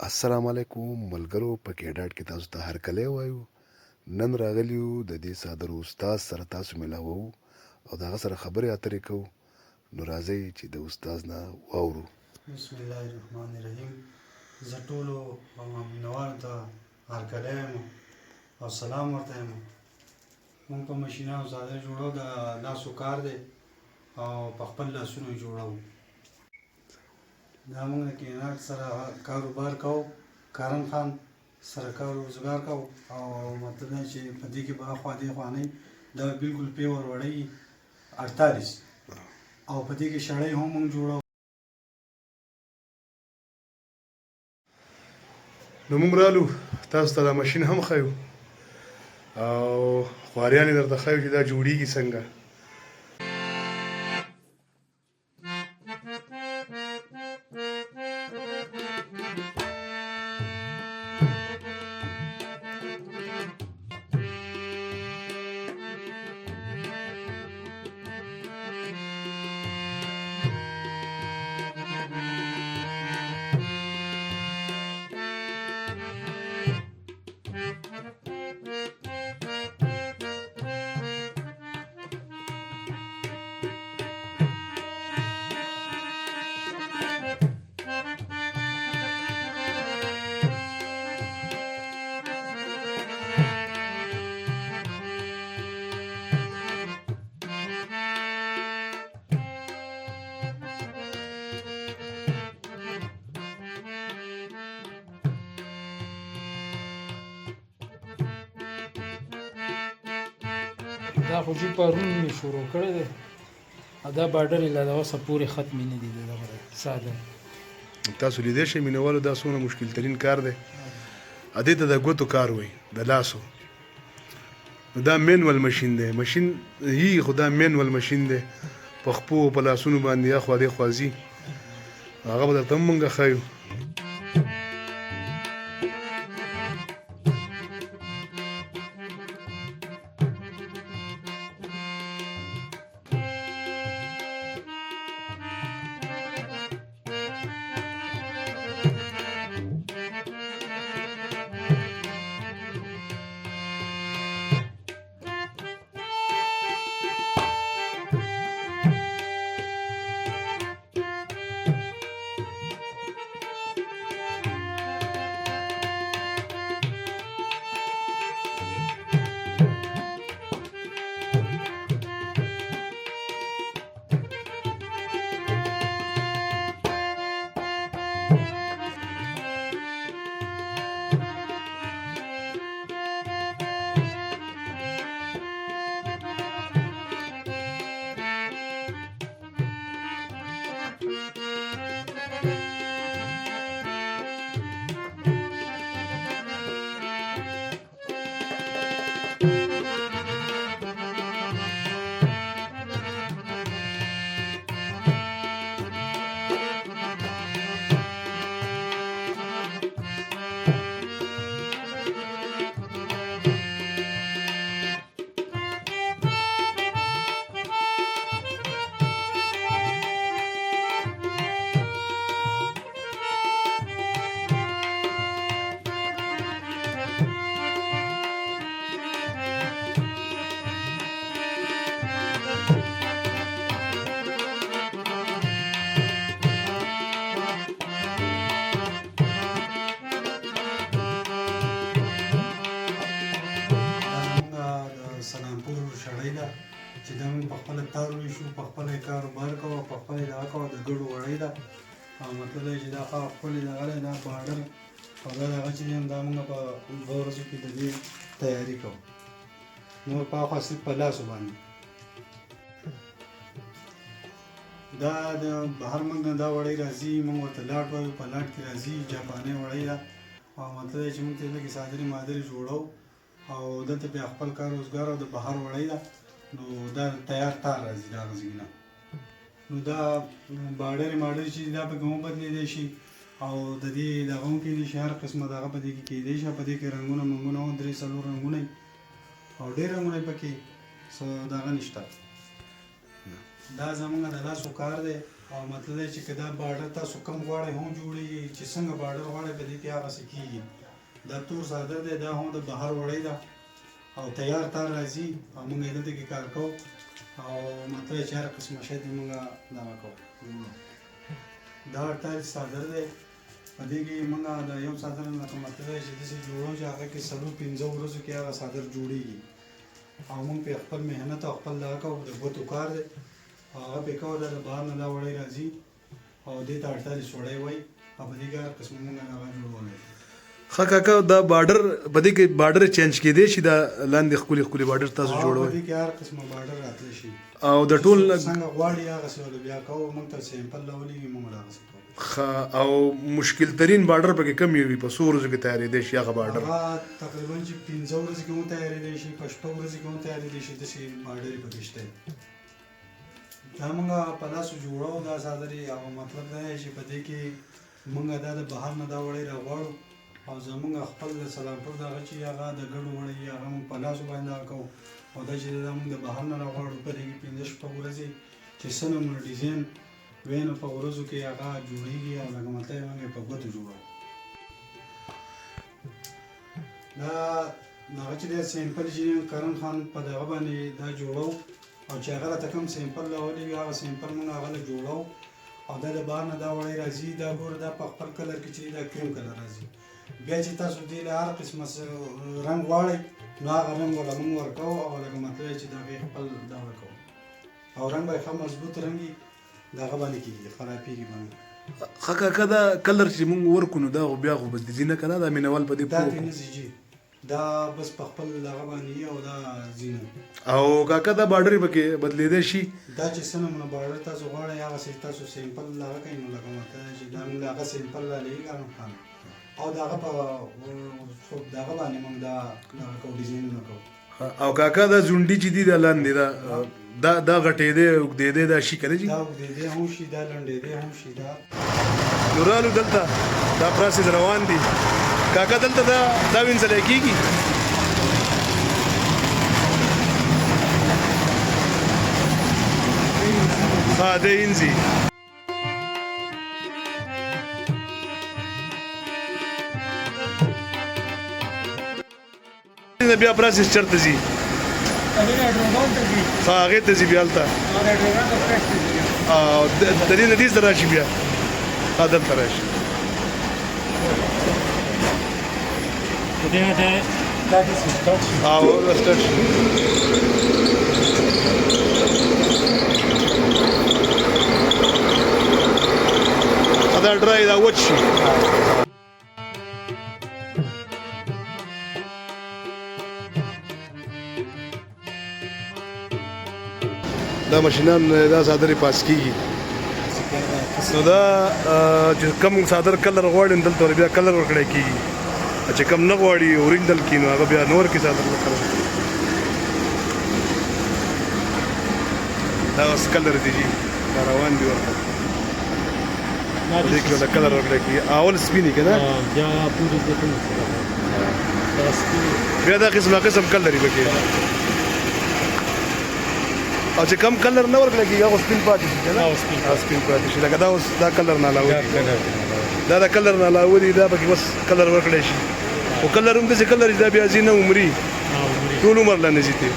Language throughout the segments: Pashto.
السلام علیکم ملګرو په کېډاټ کې تاسو ته هرکلی وایو. نن راغلی یو د دې صادرو استاد سره تاسو ملاوو او د هغه سره خبرې اترې کوو. نو راځئ چې د استاد نه واورو. بسم الله الرحمن الرحیم. زه ټولو مینوالو ته هرکلی یم او سلام ورته یم. مونږ په ماشینانو څادر جوړو، د لاسو کار دی او په خپل لاسونو یې جوړوو. دا مونږ د کیناټ سره کاروبار کوو، کارن خان سره کار روزګار کوو او مطلب دا چې په دې کې به اخوا دېخوا نه وي. دا بالکل پیور وړی 48 او په دې کې شړۍ هم مونږ جوړوو. نو موږ رالو تاسو ته دا ماشین هم ښیو او خواریان یې درته ښیو چې دا جوړیږي څنګه. دا خو چې پرون مې شروع کړی دی، دا باډر یې لا د اوسه پورې ختم نه دی د دغه ساده. تاسو لیدی شئ مینوالو دا څومره مشکل ترین کار دی. دې ته د ګوتو کار وایي، د لاسو. دا مینول ماشین دی، ماشین یي خو دا مینول ماشین دی. په خپو او په لاسونو باندې اخوا دېخوا ځي. هغه به درته هم مونږ ښیو. شړۍ ده چې دا موږ په خپله تار ویشو، په خپله یې کاروبار کوو، په خپله یې دغه کوو. د ګډو وړۍ ده او مطلب دا چې دا ښه ښکلې دغه دی، دا باډر او دا دغه چې دی دا موږ په 2 ورځو کې د دې تیاري کوو. نور په اخوا صرف په لاسو باندې دا د بهر موږ نه دا وړۍ راځي، موږ ورته لاټ وایو. په لاټ کې راځي، جاپانۍ وړۍ ده او مطلب دا چې موږ ته لږې صادرې مادرې جوړوو او دلته بیا خپل کار روزګار او د بهر وړۍ ده. نو دا تیار تار راځي د هغه ځای نه. نو دا باډرې ماډرې چې دا پکې هم بدلېدی شي او د دې دغه هم کېدی شي، هر قسمه دغه په دې کې کېدی شي. په دې کې رنګونه منګونه هم 3-4 رنګونه او ډېر رنګونه پکې څه دغه نشته. دا زمونږ د لاسو کار دی او مطلب دی چې که دا بارډر تاسو کم غواړئ هم جوړېږي چې څنګه بارډر غواړئ په دې کې هغسې کېږي. دا تور څادر دی دا هم د بهر وړی ده او تیار تار راځي او موږ یې دلته کې کار کوو او مطلب چې هر قسمه شی دی موږ دغه کوو. دا 48 څادر دی په دې کې موږ د یو څادر لکه مطلب دی چې داسې جوړو چې هغه کې 4-5 ورځو کې هغه څادر جوړېږي او موږ پرې خپل محنت او خپل دغه کوو. د ګوتو کار دی هغه پې کوو دا د بهر نه دا وړی راځي او دې ته 48 وړی وایي او په دې کې هر قسمه موږ هغه جوړولی. ښه کاکا دا بارډر په دې کې بارډر چینج کېدی شي دا لاندې ښکلي ښکلي بارډر تاسو په جوړوئ دې کې هر قسمه بارډر راتلی شي او د ټول څنګه غواړي هغسې ولې بیا کوو. موږ ته سیمپل راولېږي موږ هغسې کوو. او مشکل ترین بارډر پکې کم وي په څو ورځو کې تیارېدی شي هغه بارډر؟ هغه تقریبا چې 15 ورځې کې هم تیارېدی شي په 6 ورځې کې هم تیارېدی شي داسې بارډر یې پکې شته. دا موږ په لاسو جوړو دا څادرې او مطلب دا دی چې په دې کې موږ دا د بهر نه دا وړی راغواړو او زموږ خپل د سلامپور دغه چې هغه د ګډو وړی هغه موږ په لاسو باندې هغه کوو او دا چې دا موږ د بهر نه راغواړو په دې کې 15 ورځې چې څه نومونه ډیزاین وی نو په ورځو کې هغه جوړېږي او لکه مطلب یې موږ یې په ګوتو جوړو. دا هغه چې دی سیمپل چې کرم خان په دغه باندې دا جوړو او چې هغه راته کوم سیمپل راولي وي هغه سیمپل موږ هغه له جوړو او دا د بهر نه دا وړی راځي. دا ګوره دا په خپل کلر کې چې دا کریم کلر راځي. بیا چې تاسو دې له هر قسمه رنګ غواړئ نو هغه رنګ وله موږ ورکوو او لکه مطلب یې چې د هغې خپل دغه کوو او رنګ به یې ښه مضبوط رنګ وي د هغه باندې کېږي خرابېږي باندې. ښه کاکا دا کلر چې موږ ورکو نو دا خو بیا خو بدلېږي نه که نه دا مینوال په دې دا دې نه ځي دا بس په خپل دغه باندې او دا ځي نه. او کاکا دا بارډر پکې بدلېدی شي دا چې څه نومونه بارډر تاسو غواړئ هغسې تاسو سیمپل دغه کوئ نو لکه مطلب چې دا موږ هغه سیمپل رالېږي کرم خان او دغه په دغه باندې موږ دا دغه کوو ډیزاینونه کوو. او کاکا دا ځونډي چې دي دا لاندې دا غټېدی اوږدېدی دا شي که نه جي؟ دا اوږدېدی هم شي دا لنډېدی هم شي. دا نو رالو دلته دا پراسس روان دي کاکا دلته دا وینځلی کېږي؟ ها دی وینځي. بیا پراسس چېرته ځي؟ هغې ته ځي بیا هلته او د دې نه دې ته راشي بیا دلته راشي. او سټارټ شي. دا ډرای دا وچ شي. دا ماشینان دا څادرې پاس کېږي نو دا چې کم څادر کلر غواړي نو دلته بیا کلر ورکړی کېږي چې کم نه غواړي اورینجنل کړي نو هغه بیا نور کې څادر ورکړی. دا اوس کلر دی جي دا روان دي ورته په دې کې ورته کلر ورکړی کېږي. اول سپینې که نه بیا دا قسم کلر یې پکې او چې کم کلر نه ورکړی کېږي هغه سپین پاتې شي که نه سپین پاتې شي. لکه دا اوس دا کلر نه علاوه دي دا د کلر نه علاوه دي دا پکې بس کلر ورکړی شي خو کلر هم داسې کلر چې دا بیا ځي نه عمري ټول عمر لا نه ځي دی.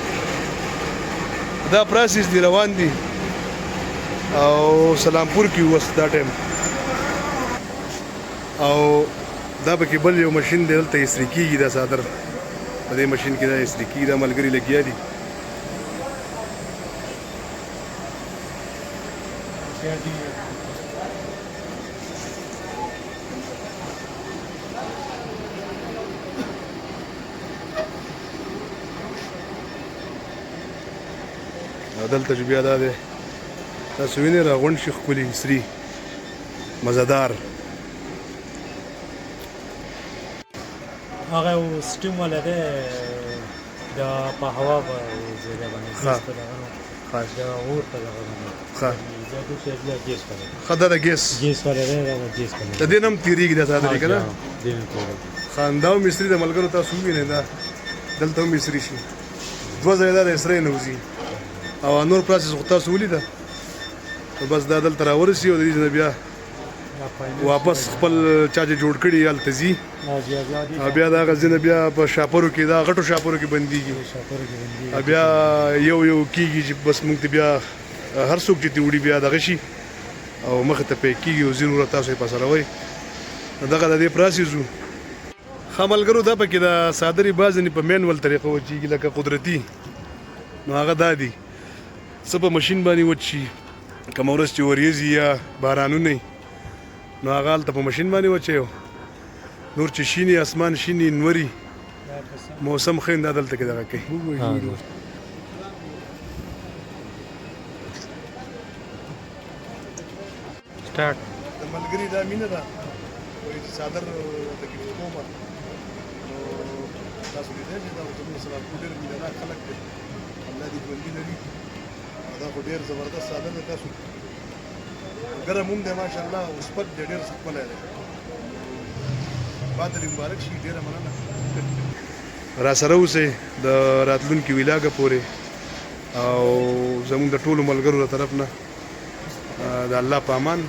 دا پراسس دي روان دي او سلامپور کې اوس دا ټایم او دا پکې بل یو ماشین دی دلته استري کېږي دا څادر په دې ماشین کې دا استري کېږي دا ملګري لګیا دي. دلته چې بیا دا دی تاسو وینئ راغونډ شي ښکلي سري مزهدار هغه سټیم والا دی دا په هوا په ځای باندې په دغه د اور په دغه باندې ښه دا د ګیس والا دی دا د ګیس باندې د دې نه هم تېرېږي دا څادرې که نه دا هم مستري د ملګرو تاسو ووینئ دا دلته هم مستري شي دوه ځایه دا د اسرې نه وځي او نور پراسس خو تاسو ولیده بس دا دلته راورسي او د دې نه بیا واپس خپل چا چې جوړ کړي هلته ځي او بیا د هغه ځای نه بیا په شاپرو کې دا غټو شاپرو کې بندېږي او بیا یو یو کېږي چې بس موږ ته بیا هر څوک چې تې وړي بیا دغه شي او مخې ته پیک کېږي او ځینې وروره تاسو یې پسروئ نو دغه د دې پراسیس و ښه ملګرو دا پکې د څادرې بعضې په مینول طریقه وچېږي لکه قدرتي نو هغه دا دي څه په مشین باندې وچ شي کومه ورځ چې وریځي یا بارانونه وي نو هغه هلته په مشین باندې وچوي نور چې شینې اسمان شینې نوري موسم ښه دا دلته کې دغه کوي سٹارټ د ملګري دا مینه ده وایي چې څادر ته ګفټ کومه نو تاسو لیدلی چې دا زموږ سره ډېر مینهناک خلک دي الله دې ژوندي لري او دا خو ډېر زبردست څادر دی تاسو ګرم هم دی ماشاءالله او سپک دی ډېر ښکلی دی باطل مبارک شي ډېره مننه را سره اوسئ د راتلونکي ولاګه پورې او زموږ د ټولو ملګرو له طرف نه د الله په امان